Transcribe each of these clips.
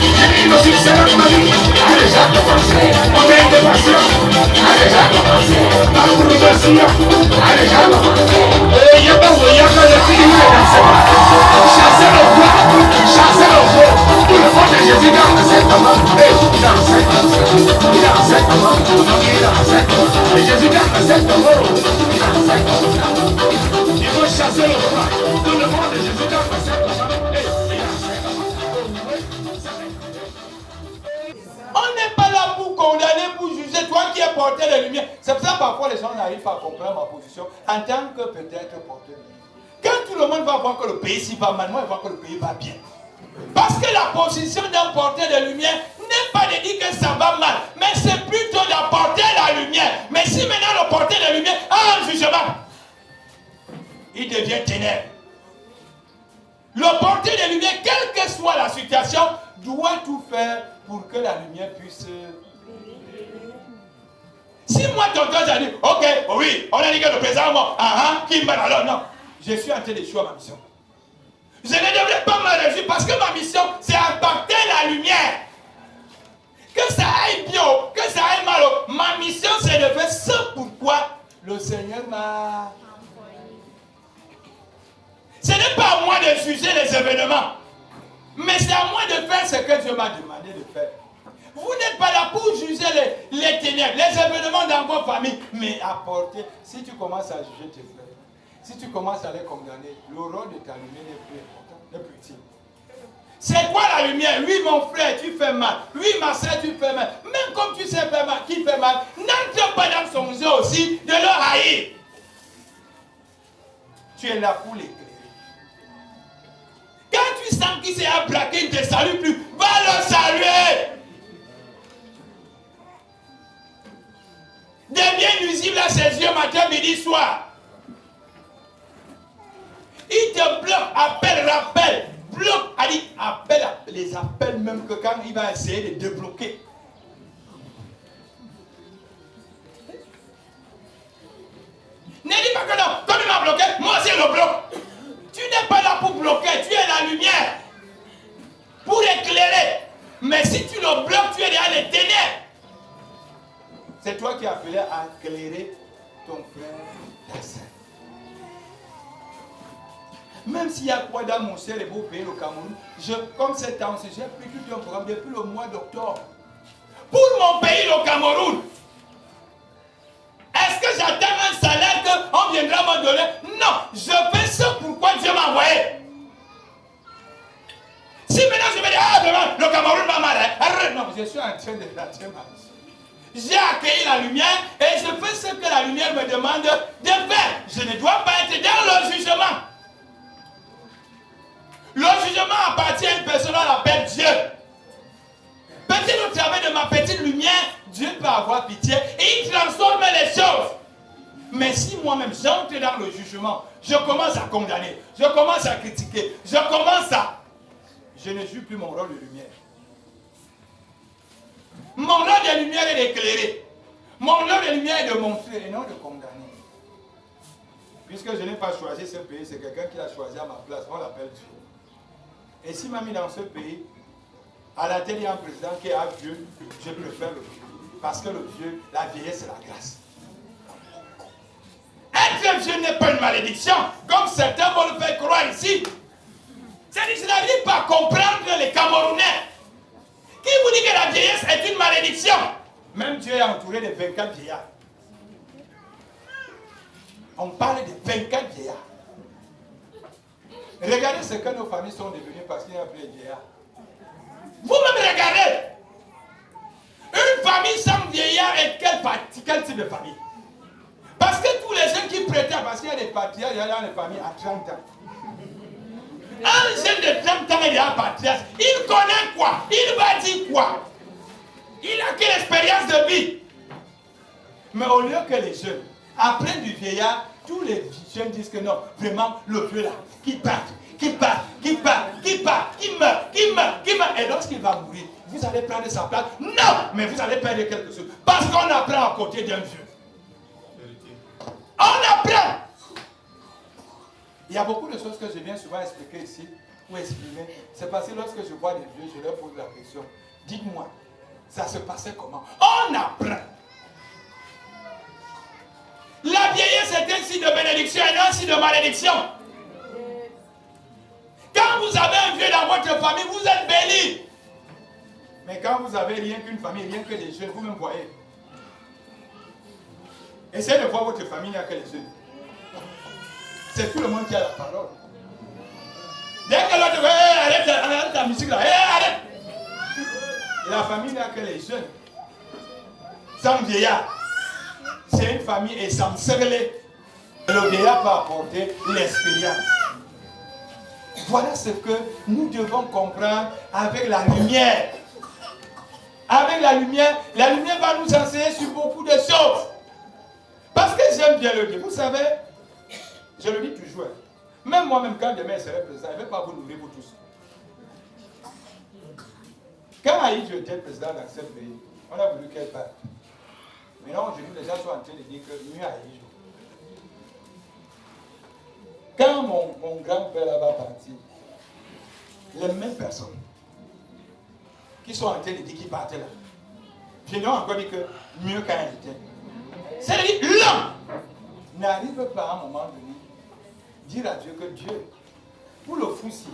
Le succès de ma vie a déjà commencé. Mon intégration a déjà commencé. Ma progression a déjà commencé. Et il y a pas de fini dans ce monde. Chassez le roi, chassez le roi. Tout le monde de Jésus dans cet homme. Et dans cet homme, dans cet homme, dans cet homme. Et Jésus dans cet homme. Dans cet homme. Il faut chasser le roi. Tout le monde de Jésus dans cet homme. On n'est pas là pour condamner, pour juger, toi qui es porteur de lumière. C'est pour ça que parfois les gens n'arrivent pas à comprendre ma position en tant que peut-être porteur de lumière. Quand tout le monde va voir que le pays s'y va mal, moi je vois que le pays va bien. Parce que la position d'un porteur de lumière n'est pas de dire que ça va mal, mais c'est plutôt d'apporter la lumière. Mais si maintenant le porteur de lumière a un jugement, il devient ténèbres. Le porteur de lumière, quelle que soit la situation, doit tout faire pour que la lumière puisse... Si moi, tonton, j'ai dit, ok, oui, on a dit que le président est mort, qui m'a alors, non. Je suis en train d'échouer à ma mission. Je ne devrais pas me réjouir parce que ma mission, c'est apporter la lumière. Que ça aille bien, que ça aille mal. Ma mission, c'est de faire ce pourquoi le Seigneur m'a... Ce n'est pas à moi de juger les événements, mais c'est à moi de faire ce que Dieu m'a demandé de faire. Vous n'êtes pas là pour juger les ténèbres, les événements dans vos familles, mais apporter. Si tu commences à juger tes frères, si tu commences à les condamner, le rôle de ta lumière n'est plus important, n'est plus utile. C'est quoi la lumière? Oui, mon frère, tu fais mal. Oui, ma soeur, tu fais mal. Même comme tu sais faire mal, qui fait mal, n'entre pas dans son jeu aussi de le haïr. Tu es là pour l'éclairer. Quand tu sens qu'il s'est braqué, il ne te salue plus, va le saluer. Devient nuisible à ses yeux matin, midi, soir. Il te bloque, appelle, rappelle, bloque, appelle, les appels même que quand il va essayer de débloquer. Ne dis pas que non, comme il m'a bloqué, moi aussi je le bloque. Tu n'es pas là pour bloquer, tu es la lumière. Pour éclairer. Mais si tu le bloques, tu es derrière les ténèbres. C'est toi qui as appelé à éclairer ton frère, ta sœur. Même s'il y a quoi dans mon ciel et beau pays, le Cameroun, comme cette année, j'ai pris tout un programme depuis le mois d'octobre. Pour mon pays, le Cameroun. Est-ce que j'attends un salaire qu'on viendra me donner? Non, je fais ce pourquoi Dieu m'a envoyé. Si maintenant je me dis, vraiment, le Cameroun va mal, arrête, non, je suis en train de rater ma mission. J'ai accueilli la lumière et je fais ce que la lumière me demande de faire. Je ne dois pas être dans le jugement. Le jugement appartient à une personne, on l'appelle Dieu. Peut-être au travers de ma petite lumière, Dieu peut avoir pitié et il transforme les choses. Mais si moi-même j'entre dans le jugement, je commence à condamner, je commence à critiquer, je ne joue plus mon rôle de lumière. Mon rôle de lumière est d'éclairer. Mon rôle de lumière est de montrer et non de condamner. Puisque je n'ai pas choisi ce pays, c'est quelqu'un qui l'a choisi à ma place, on l'appelle Dieu. Et s'il m'a mis dans ce pays, à la tête, il y a un président qui est un vieux, je préfère le vieux. Parce que le vieux, la vieillesse, c'est la grâce. Être vieux n'est pas une malédiction, comme certains vont le faire croire ici. C'est-à-dire que je n'arrive pas à comprendre les Camerounais. Qui vous dit que la vieillesse est une malédiction? Même Dieu est entouré de 24 vieillards. On parle de 24 vieillards. Regardez ce que nos familles sont devenues parce qu'il n'y a plus de vieillards. Vous-même regardez. Une famille sans vieillard est quel type de famille? Parce que tous les jeunes qui prétendent, parce qu'il y a des patriarches, il y a des familles à 30 ans. Un jeune de 30 ans, il est un patriarche. Il connaît quoi? Il va dire quoi? Il a quelle expérience de vie? Mais au lieu que les jeunes apprennent du vieillard, tous les jeunes disent que non, vraiment, le vieux là, qui part, qui meurt. Et lorsqu'il va mourir, vous allez prendre sa place. Non, mais vous allez perdre quelque chose. Parce qu'on apprend à côté d'un vieux. On apprend. Il y a beaucoup de choses que je viens souvent expliquer ici. ou exprimer. C'est parce que lorsque je vois des vieux, je leur pose la question. Dites-moi, ça se passait comment? On apprend. La vieillesse est un signe de bénédiction et non un signe de malédiction. Quand vous avez un vieux dans votre famille, vous êtes béni. Mais quand vous avez rien qu'une famille, rien que des jeunes, vous me voyez. Essayez de voir votre famille, il n'y a que les jeunes. C'est tout le monde qui a la parole. Dès que l'autre dit, hey, arrête ta musique là, hey, arrête. Et la famille n'a que les jeunes. Sans vieillard. C'est une famille essentielle. Le vieillard peut apporter l'expérience. Voilà ce que nous devons comprendre avec la lumière. Avec la lumière va nous enseigner sur beaucoup de choses. Parce que j'aime bien le dire. Vous savez, je le dis toujours. Même moi-même, quand demain serai président, je ne vais pas vous nourrir vous tous. Quand Aïe était président dans ce pays, on a voulu qu'elle parte. Maintenant, aujourd'hui, les gens sont en train de dire que mieux Aïe. Quand mon grand-père là va partir, les mêmes personnes qui sont en train de dire qu'il partait là, je n'ai encore dit que mieux quand elle était. C'est-à-dire, l'homme n'arrive pas à un moment donné dire à Dieu que Dieu, pour le foussi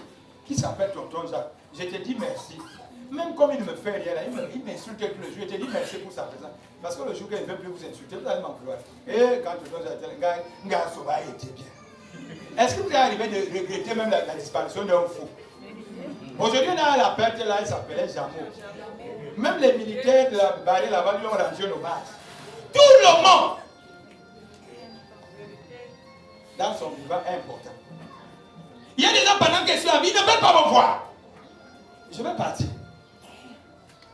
qui s'appelle Tonton Jacques, je te dis merci. Même comme il ne me fait rien là, il m'insulte tout le jour, je te dis merci pour sa présence. Parce que le jour qu'il ne veut plus vous insulter, vous allez m'employer. Et quand Tonton Jacques dit, un gars sauvage était bien. Est-ce que vous arrivez de regretter même la disparition d'un fou? Aujourd'hui, on a la perte là, il s'appelait Jameau. Même les militaires de la barrière là-bas lui ont rendu un hommage. Tout le monde, dans son vivant, est important. Il y a des gens pendant que je suis en vie, ils ne veulent pas me voir. Je vais partir.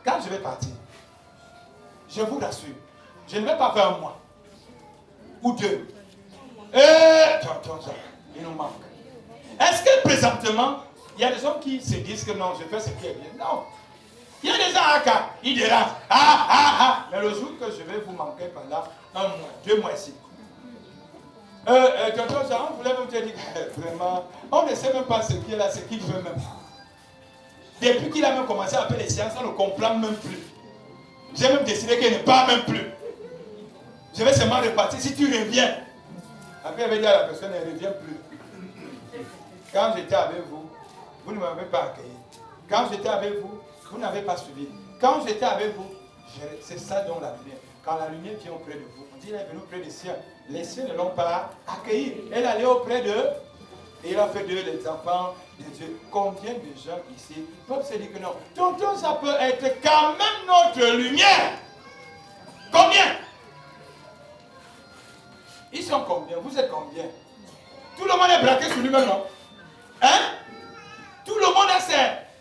Quand je vais partir, je vous rassure, je ne vais pas faire un mois ou deux. Tonton Jacques, il nous manque. Est-ce que présentement, il y a des gens qui se disent que non, je fais ce qui est bien? Non. Il y a des gens qui dérangent. Mais le jour que je vais vous manquer pendant un mois, 2 mois ici. Tonton Jacques, on voulait vous dire vraiment, on ne sait même pas ce qu'il est là, ce qu'il veut même. Depuis qu'il a même commencé à faire les sciences, on ne comprend même plus. J'ai même décidé qu'il ne parle même plus. Je vais seulement repartir si tu reviens. Après, il avait dit à la personne, elle ne revient plus. Quand j'étais avec vous, vous ne m'avez pas accueilli. Quand j'étais avec vous, vous n'avez pas suivi. Quand j'étais avec vous, c'est ça dont la lumière. Quand la lumière vient auprès de vous, on dit, elle est venue auprès des siens. Les siens ne l'ont pas accueilli. Elle allait auprès d'eux. Et il a fait d'eux les enfants de Dieu. Combien de gens ici peuvent se dire que non? Tonton, ça peut être quand même notre lumière. Combien? Ils sont combien? Vous êtes combien? Tout le monde est braqué sur lui-même, non? Hein? Tout le monde a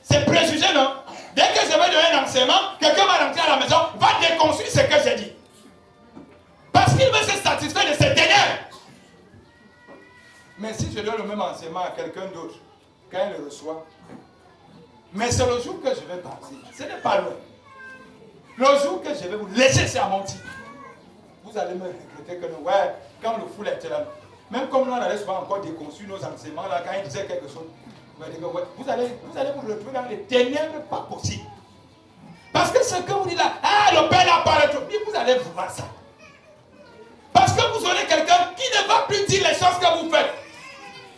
ses préjugés, non? Dès que je vais donner un enseignement, quelqu'un va rentrer à la maison, va déconstruire ce que j'ai dit. Parce qu'il veut se satisfaire de ses ténèbres. Mais si je donne le même enseignement à quelqu'un d'autre, quand il le reçoit, mais c'est le jour que je vais partir, ce n'est pas loin. Le jour que je vais vous laisser sur mon titre, vous allez me regretter que nous, ouais, quand le fou était là, même comme nous on allait souvent encore déconstruire nos enseignements, là, quand il disait quelque chose, vous allez vous retrouver dans les ténèbres pas possible. Parce que ce que vous dites là, le Père n'a pas le vous allez voir ça. Parce que vous aurez quelqu'un qui ne va plus dire les choses que vous faites.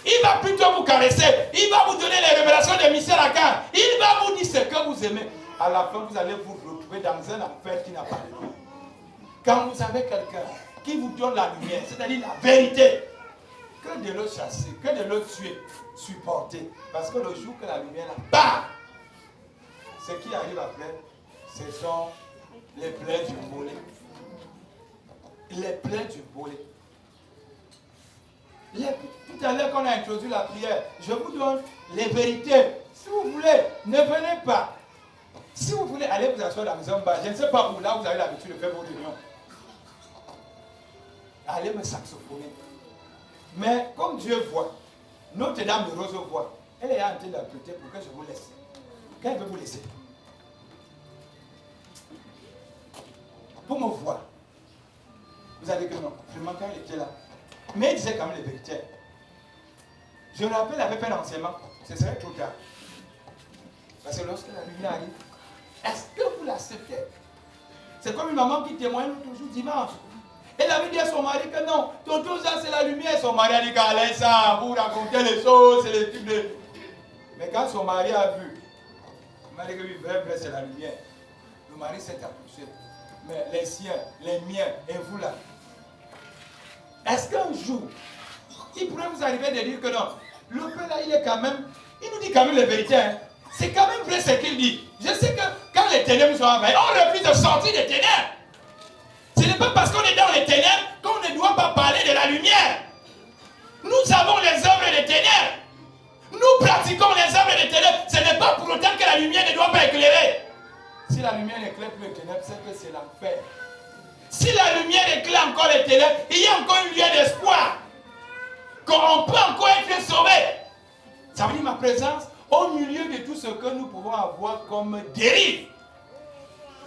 Il va plutôt vous caresser. Il va vous donner les révélations de Michel Akan. Il va vous dire ce que vous aimez. À la fin, vous allez vous retrouver dans un enfer qui n'a pas de nom. Quand vous avez quelqu'un qui vous donne la lumière, c'est-à-dire la vérité, que de le chasser, que de le tuer, supporter. Parce que le jour que la lumière part, ce qui arrive après, ce sont les plaies du volet. Les plaies du volet. Tout à l'heure qu'on a introduit la prière, je vous donne les vérités. Si vous voulez, ne venez pas. Si vous voulez aller vous asseoir dans la maison, je ne sais pas où, là vous avez l'habitude de faire vos réunions. Allez me saxophoner. Mais comme Dieu voit, Notre-Dame de Rose voit, elle est en train d'apprêter pour que je vous laisse. Quand elle veut vous laisser? Pour me voir. Vous allez que non, vraiment quand elle était là. Mais il disait quand même les vérités. Je me rappelle avec un enseignement, ce serait trop tard. Parce que lorsque la lumière arrive, est-ce que vous l'acceptez? C'est comme une maman qui témoigne toujours dimanche. Elle avait dit à son mari que non, tonton ça c'est la lumière. Son mari a dit qu'allez ça, vous racontez les choses, c'est les trucs de... Mais quand son mari a vu, il m'a dit que oui, vrai, c'est la lumière. Le mari s'est accouché. Mais les siens, les miens, et vous là. Est-ce qu'un jour, il pourrait vous arriver de dire que non, le père là, il est quand même, il nous dit quand même la vérité. Hein. C'est quand même vrai ce qu'il dit. Je sais que quand les ténèbres sont envahis, on refuse de sortir des ténèbres. Ce n'est pas parce qu'on est dans les ténèbres qu'on ne doit pas parler de la lumière. Nous avons les œuvres des ténèbres. Nous pratiquons les œuvres des ténèbres. Ce n'est pas pour autant que la lumière ne doit pas éclairer. Si la lumière n'éclaire plus les ténèbres, c'est que c'est l'enfer. Si la lumière éclaire encore les ténèbres, il y a encore une lueur d'espoir. Qu'on peut encore être sauvé. Ça veut dire ma présence au milieu de tout ce que nous pouvons avoir comme dérive.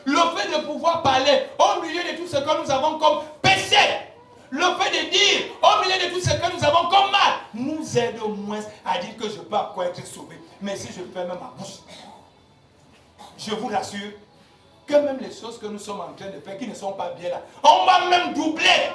Le fait de pouvoir parler au milieu de tout ce que nous avons comme péché. Le fait de dire au milieu de tout ce que nous avons comme mal nous aide au moins à dire que je peux encore être sauvé. Mais si je ferme ma bouche, je vous rassure que même les choses que nous sommes en train de faire qui ne sont pas bien là, on va même doubler